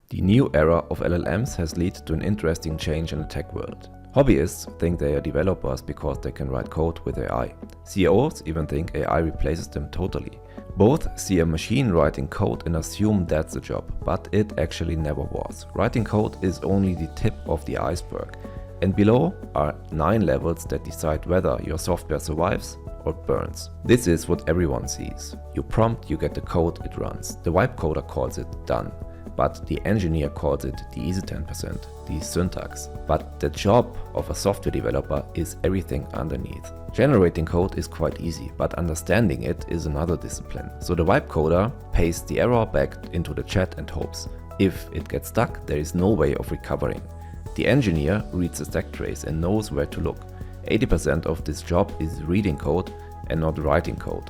The new era of LLMs has led to an interesting change in the tech world. Hobbyists think they are developers because they can write code with AI. CEOs even think AI replaces them totally. Both see a machine writing code and assume that's the job, but it actually never was. Writing code is only the tip of the iceberg, and below are 9 levels that decide whether your software survives or burns. This is what everyone sees. You prompt, you get the code, it runs. The vibe coder calls it done. But the engineer calls it the easy 10%, the syntax. But the job of a software developer is everything underneath. Generating code is quite easy, but understanding it is another discipline. So the vibe coder pastes the error back into the chat and hopes. If it gets stuck, there is no way of recovering. The engineer reads the stack trace and knows where to look. 80% of this job is reading code and not writing code.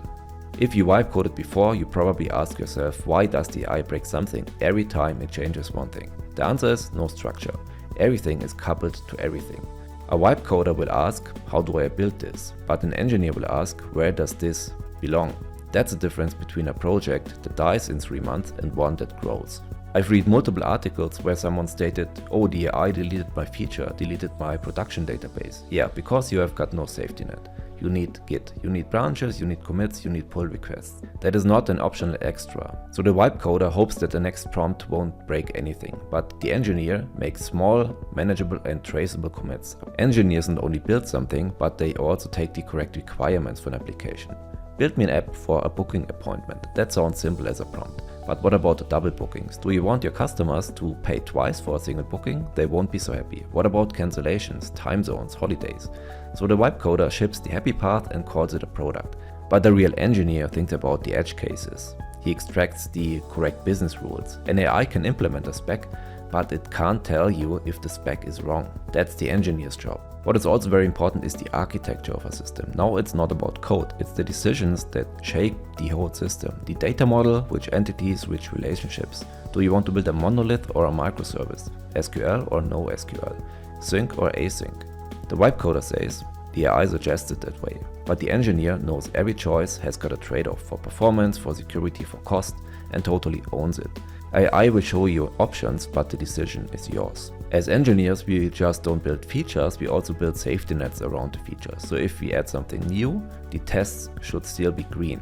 If you vibe coded before, you probably ask yourself, why does the AI break something every time it changes one thing? The answer is no structure. Everything is coupled to everything. A vibe coder will ask, how do I build this? But an engineer will ask, where does this belong? That's the difference between a project that dies in 3 months and one that grows. I've read multiple articles where someone stated, oh, the AI deleted my feature, deleted my production database. Yeah, because you have got no safety net. You need Git, you need branches, you need commits, you need pull requests. That is not an optional extra. So the vibe coder hopes that the next prompt won't break anything, but the engineer makes small, manageable and traceable commits. Engineers not only build something, but they also take the correct requirements for an application. Build me an app for a booking appointment. That sounds simple as a prompt. But what about double bookings? Do you want your customers to pay twice for a single booking? They won't be so happy. What about cancellations, time zones, holidays? So the vibe coder ships the happy part and calls it a product. But the real engineer thinks about the edge cases. He extracts the correct business rules. An AI can implement a spec, but it can't tell you if the spec is wrong. That's the engineer's job. What is also very important is the architecture of a system. Now it's not about code, it's the decisions that shape the whole system. The data model, which entities, which relationships. Do you want to build a monolith or a microservice? SQL or no SQL? Sync or async? The vibe coder says, the AI suggested that way. But the engineer knows every choice has got a trade-off for performance, for security, for cost, and totally owns it. AI will show you options, but the decision is yours. As engineers, we just don't build features, we also build safety nets around the features. So if we add something new, the tests should still be green.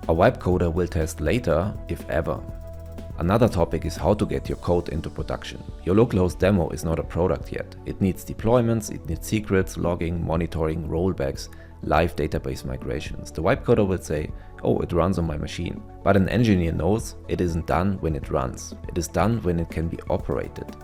A vibe coder will test later, if ever. Another topic is how to get your code into production. Your local host demo is not a product yet. It needs deployments, it needs secrets, logging, monitoring, rollbacks, live database migrations. The vibe coder will say, oh, it runs on my machine. But an engineer knows it isn't done when it runs. It is done when it can be operated.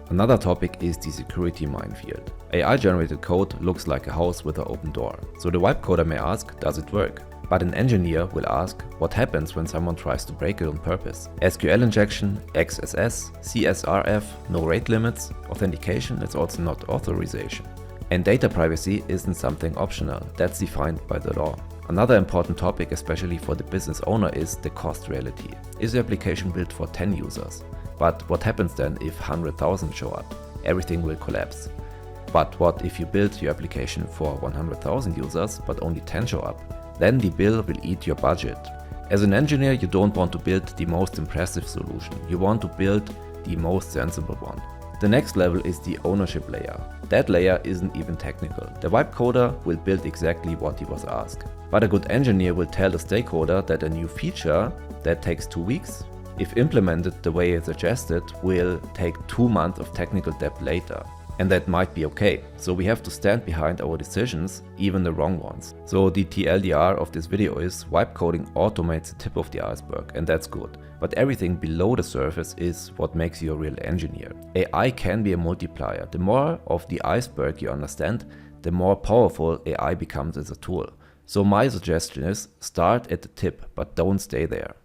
Another topic is the security minefield. AI-generated code looks like a house with an open door. So the vibe coder may ask, does it work? But an engineer will ask, what happens when someone tries to break it on purpose? SQL injection, XSS, CSRF, no rate limits, authentication is also not authorization. And data privacy isn't something optional, that's defined by the law. Another important topic, especially for the business owner, is the cost reality. Is the application built for 10 users? But what happens then if 100,000 show up? Everything will collapse. But what if you build your application for 100,000 users, but only 10 show up? Then the bill will eat your budget. As an engineer, you don't want to build the most impressive solution. You want to build the most sensible one. The next level is the ownership layer. That layer isn't even technical. The vibe coder will build exactly what he was asked. But a good engineer will tell the stakeholder that a new feature that takes 2 weeks, if implemented the way it's suggested, will take 2 months of technical depth later. And that might be okay. So we have to stand behind our decisions, even the wrong ones. So the TLDR of this video is vibe coding automates the tip of the iceberg, and that's good. But everything below the surface is what makes you a real engineer. AI can be a multiplier. The more of the iceberg you understand, the more powerful AI becomes as a tool. So my suggestion is start at the tip, but don't stay there.